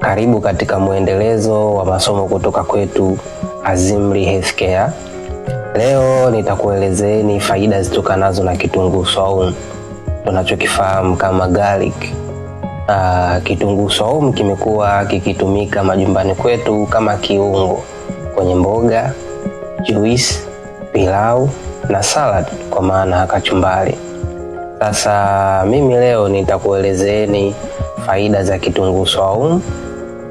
Karibu katika muendelezo wa masomo kutoka kwetu Azimri Healthcare. Leo nitakuelezeni faida zitokanazo na kitunguu saumu tunachokifahamu kama garlic. Kitunguu saumu kimekuwa kikitumika majumbani kwetu kama kiungo kwenye mboga, juice, pilau na salad kwa maana kachumbari. Sasa mimi leo nitakuelezeni faida za kitunguu saumu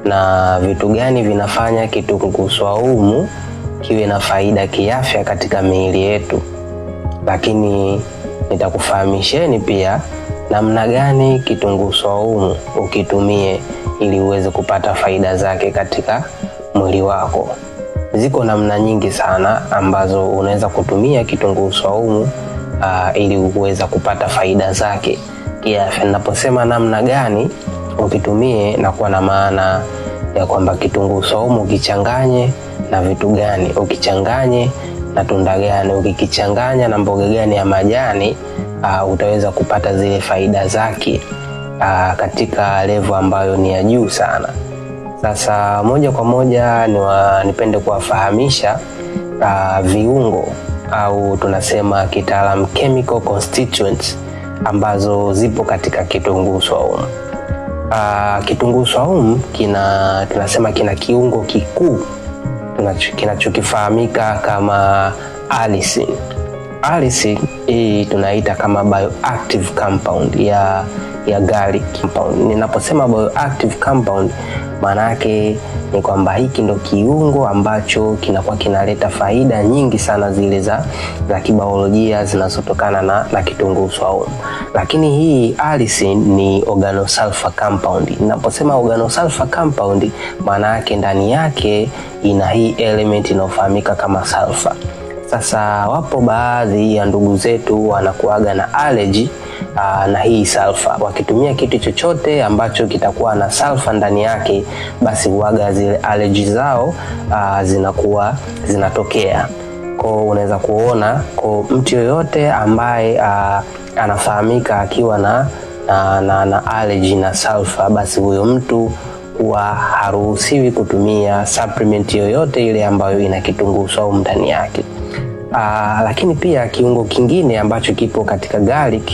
na vitu gani vinafanya kitunguu saumu kiwe na faida kiafya katika miili yetu. Lakini nitakufahamisheni pia namna gani kitunguu saumu ukitumie ili uweze kupata faida zake katika mwili wako. Ziko namna nyingi sana ambazo unaweza kutumia kitunguu saumu ili uweze kupata faida zake kiafya. Ninaposema namna gani ukitumie, na kwa maana ya kwamba kitunguu saumu ukichanganye na vitu gani, ukichanganye na tunda gani, ukikichanganya na mboga gani ya majani, utaweza kupata zile faida zake katika level ambayo ni ya juu sana. Sasa moja kwa moja nipende kuwafahamisha viungo au tunasema kitaalamu chemical constituents ambazo zipo katika kitunguu saumu. Kitunguu saumu tunasema kina kiungo kikuu kinachokifahamika kama allicin. Allicin hii tunaita kama bioactive compound ya garlic compound. Ninaposema bioactive compound, maana yake ni kwamba hiki ndo kiungo ambacho kinakuwa kinaleta faida nyingi sana zile za kibiolojia zinazotokana na kitunguu saumu. Lakini hii allicin ni organosulfur compound. Ninaposema organosulfur compound, maana yake ndani yake ina hii element inayofahamika kama sulfur. Sasa wapo baadhi ya ndugu zetu wanakuaga na allergy na hii sulfur. Wakitumia kitu chochote ambacho kitakuwa na sulfur ndani yake, basi huaga zile allergy zao zinakuwa zinatokea. Kwa unaweza kuona kwa mtu yoyote ambaye anafahamika akiwa na allergy na sulfur, basi huyo mtu huwa haruhusiwi kutumia supplement yoyote ile ambayo ina kitunguu saumu ndani yake. Lakini pia kiungo kingine ambacho kipo katika garlic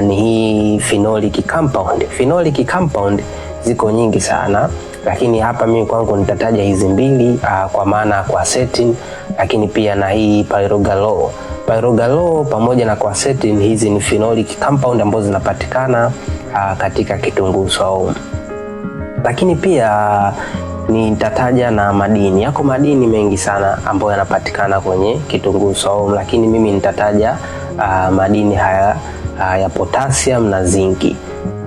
ni hii phenolic compound. Phenolic compound ziko nyingi sana, lakini hapa mimi kwangu nitataja hizi mbili kwa maana quercetin, lakini pia na hii pyrogalol. Pyrogalol pamoja na quercetin, hizi ni phenolic compound ambazo zinapatikana katika kitunguu saumu. Lakini pia nitataja na madini. Yako madini mengi sana ambayo yanapatikana kwenye kitunguu saumu, lakini mimi nitataja madini haya ya potassium na zinki.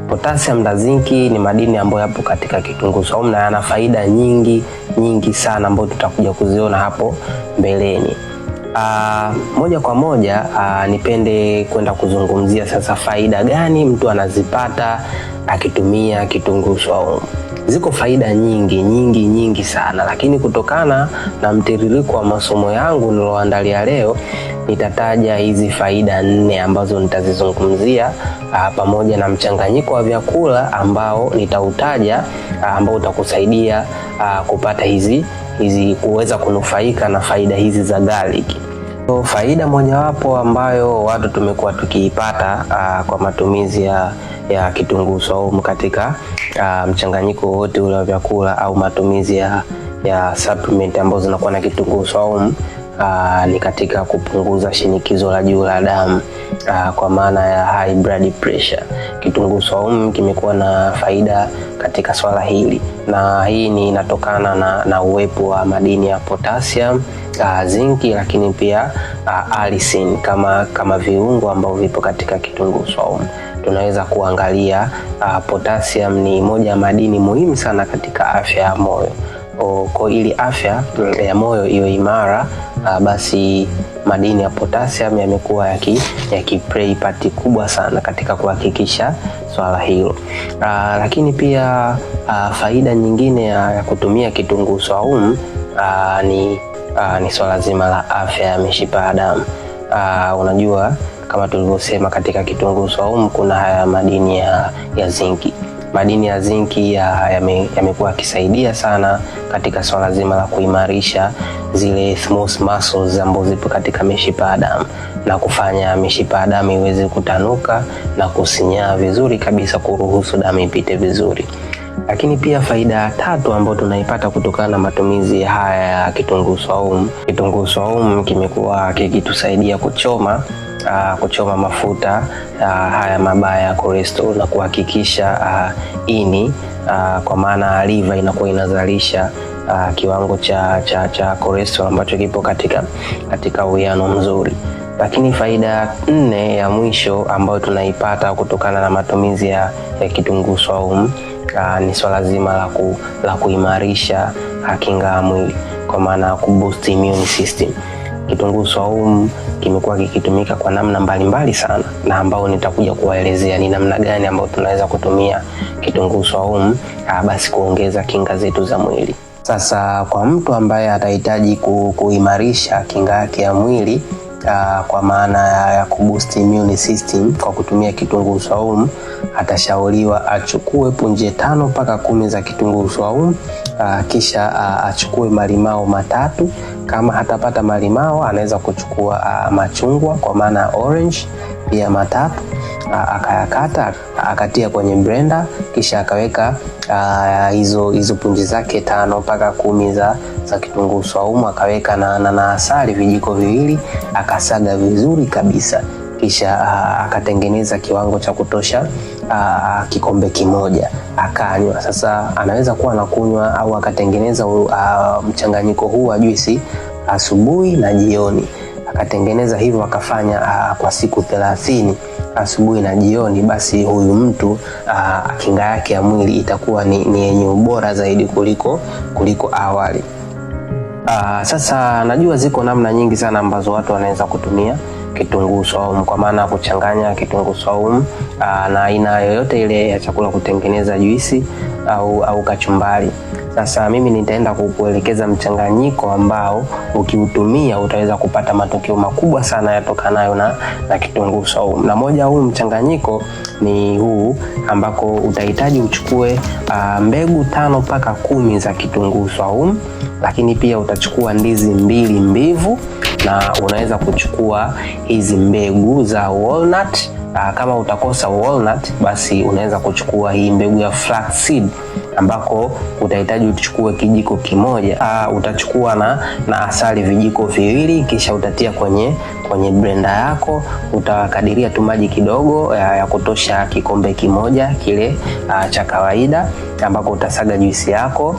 Potassium na zinki ni madini ambayo yapo katika kitunguu saumu na yana faida nyingi sana ambayo tutakuja kuziona hapo mbeleni. Moja kwa moja nipende kwenda kuzungumzia sasa faida gani mtu anazipata akitumia kitunguu saumu. Ziko faida nyingi sana, lakini kutokana na mtiririko wa masomo yangu niloandalia leo, nitataja hizi faida 4 ambazo nitazizungumzia pamoja na mchanganyiko wa vyakula ambao nitautaja ambao utakusaidia kupata hizi kuweza kunufaika na faida hizi za garlic. So, faida mojawapo ambayo watu tumekuwa tukiipata kwa matumizi ya kitunguu saumu katika mchanganyiko wote ule wa vyakula au matumizi ya supplement ambazo zinakuwa na kitunguu saumu ni katika kupunguza shinikizo la juu la damu kwa maana ya high blood pressure. Kitunguu saumu kimekuwa na faida katika swala hili, na hii ni inatokana na uwepo wa madini ya potassium, zinki, lakini pia allicin kama viungo ambavyo vipo katika kitunguu saumu. Tunaweza kuangalia potassium ni moja ya madini muhimu sana katika afya ya moyo. Kwa ili afya ya moyo iwe imara, basi madini ya potassium yamekuwa yakiplay part kubwa sana katika kuhakikisha swala hilo. Lakini pia faida nyingine ya kutumia kitunguu saumu ni swala zima la afya ya mishipa ya damu. Unajua kama tulivyosema katika kitunguu saumu kuna haya madini ya zinki. madini ya zinki yamekuwa yakisaidia sana katika swala zima la kuimarisha zile smooth muscles ambazo zipo katika mishipa ya damu na kufanya mishipa ya damu iweze kutanuka na kusinyaa vizuri kabisa, kuruhusu damu ipite vizuri. Lakini pia faida ya tatu ambayo tunaipata kutokana na matumizi haya ya kitunguu saumu, kitunguu saumu kimekuwa kikitusaidia kuchoma mafuta haya mabaya ya cholesterol na kuhakikisha ini kwa maana liver inakuwa inazalisha kiwango cha cholesterol ambacho kipo katika uwiano mzuri. Lakini faida ya nne ya mwisho ambayo tunaipata kutokana na matumizi ya kitunguu saumu ni swala zima la kuimarisha kinga ya mwili, kwa maana kuboost immune system. Kitunguu saumu kimekuwa kikitumika kwa namna mbalimbali sana, na ambao nitakuja kuwaelezea ni namna gani ambao tunaweza kutumia kitunguu saumu basi kuongeza kinga zetu za mwili. Sasa kwa mtu ambaye atahitaji kuimarisha kinga yake ya mwili kwa maana ya kuboost immune system kwa kutumia kitunguu saumu, atashauriwa achukue punje 5 mpaka 10 za kitunguu saumu, kisha achukue malimao 3. Kama hatapata malimao, anaweza kuchukua machungwa kwa maana orange pia 3, akayakata akatia kwenye blender, kisha akaweka hizo punje zake 5 mpaka 10 za kitunguu saumu, akaweka na asali vijiko 2, akasaga vizuri kabisa, kisha akatengeneza kiwango cha kutosha kikombe kimoja, akanywa. Sasa anaweza kuwa anakunywa au akatengeneza mchanganyiko huu wa juisi asubuhi na jioni, akatengeneza hivyo akafanya kwa siku 30 asubuhi na jioni, basi huyu mtu kinga yake ya mwili itakuwa ni yenye ubora zaidi kuliko awali. Sasa najua ziko namna nyingi sana ambazo watu wanaweza kutumia kitunguu saumu, kwa maana kuchanganya kitunguu saumu na aina yoyote ile ya chakula kutengeneza juisi au kachumbari. Sasa mimi nitaenda kukuelekeza mchanganyiko ambao ukiutumia utaweza kupata matokeo makubwa sana yatokanayo na kitunguu saumu. Na moja huu mchanganyiko ni huu ambako utahitaji uchukue mbegu 5 mpaka 10 za kitunguu saumu, lakini pia utachukua ndizi 2 mbivu, na unaweza kuchukua hizi mbegu za walnut. Kama utakosa walnut, basi unaweza kuchukua hii mbegu ya flaxseed ambako utahitaji uchukue kijiko kimoja. Utachukua na asali vijiko 2, kisha utatia kwenye blender yako. Utakadiria tu maji kidogo ya kutosha kikombe kimoja kile cha kawaida, ambako utasaga juisi yako.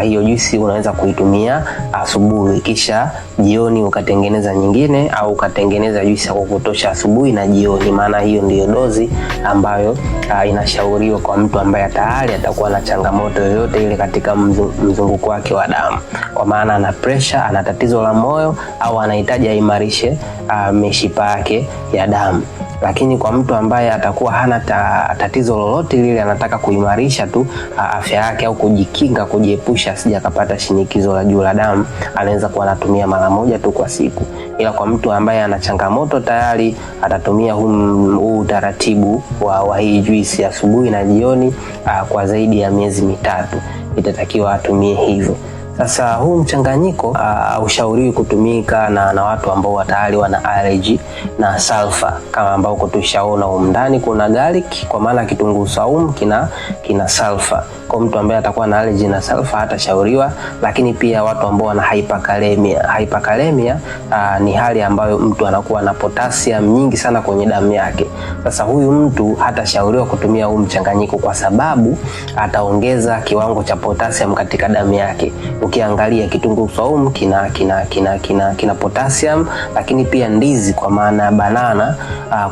Hiyo juisi unaweza kuitumia asubuhi, kisha jioni ukatengeneza nyingine, au ukatengeneza juisi ya kutosha asubuhi na jioni, maana hiyo ndiyo dozi ambayo inashauriwa kwa mtu ambaye tayari atakuwa na changamoto yoyote ile katika mzunguko wake wa damu, kwa maana ana pressure, ana tatizo la moyo, au anahitaji aimarishe mishipa yake ya damu. Lakini kwa mtu ambaye atakuwa hana tatizo lolote lile, anataka kuimarisha tu afya yake au kujikinga, kujiepusha asije akapata shinikizo la juu la damu, anaweza kuwa anatumia mara moja tu kwa siku. Ila kwa mtu ambaye ana changamoto tayari, atatumia huu utaratibu wa hii juisi asubuhi na jioni kwa zaidi ya miezi 3 itatakiwa atumie hivyo. Sasa huu mchanganyiko haushauriwi kutumika na watu ambao tayari wana allergy na sulfur, kama ambao tushaona huko ndani kuna garlic, kwa maana kitunguu saumu kina sulfur. Kwa mtu ambaye atakuwa na allergy na sulfur hatashauriwa. Lakini pia watu ambao wana hyperkalemia ni hali ambayo mtu anakuwa na potassium nyingi sana kwenye damu yake. Sasa huyu mtu hatashauriwa kutumia huu mchanganyiko, kwa sababu ataongeza kiwango cha potassium katika damu yake. Ukiangalia kitunguu saumu kina potassium, lakini pia ndizi kwa maana banana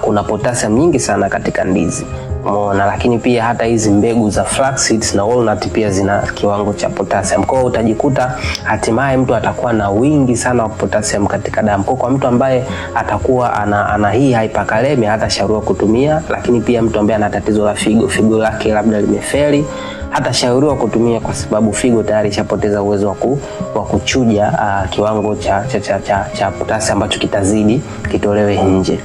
kuna potassium nyingi sana katika ndizi. Umeona, lakini pia hata hizi mbegu za flaxseed na walnut pia zina kiwango cha potassium. Kwa hiyo utajikuta hatimaye mtu atakuwa na wingi sana wa potassium katika damu. Kwa mtu ambaye atakuwa ana hii hyperkalemia hatashauriwa kutumia. Lakini pia mtu ambaye ana tatizo la figo lake labda limefeli, hatashauriwa kutumia, kwa sababu figo tayari ishapoteza uwezo wa kuchuja kiwango cha potassium ambacho kitazidi kitolewe nje.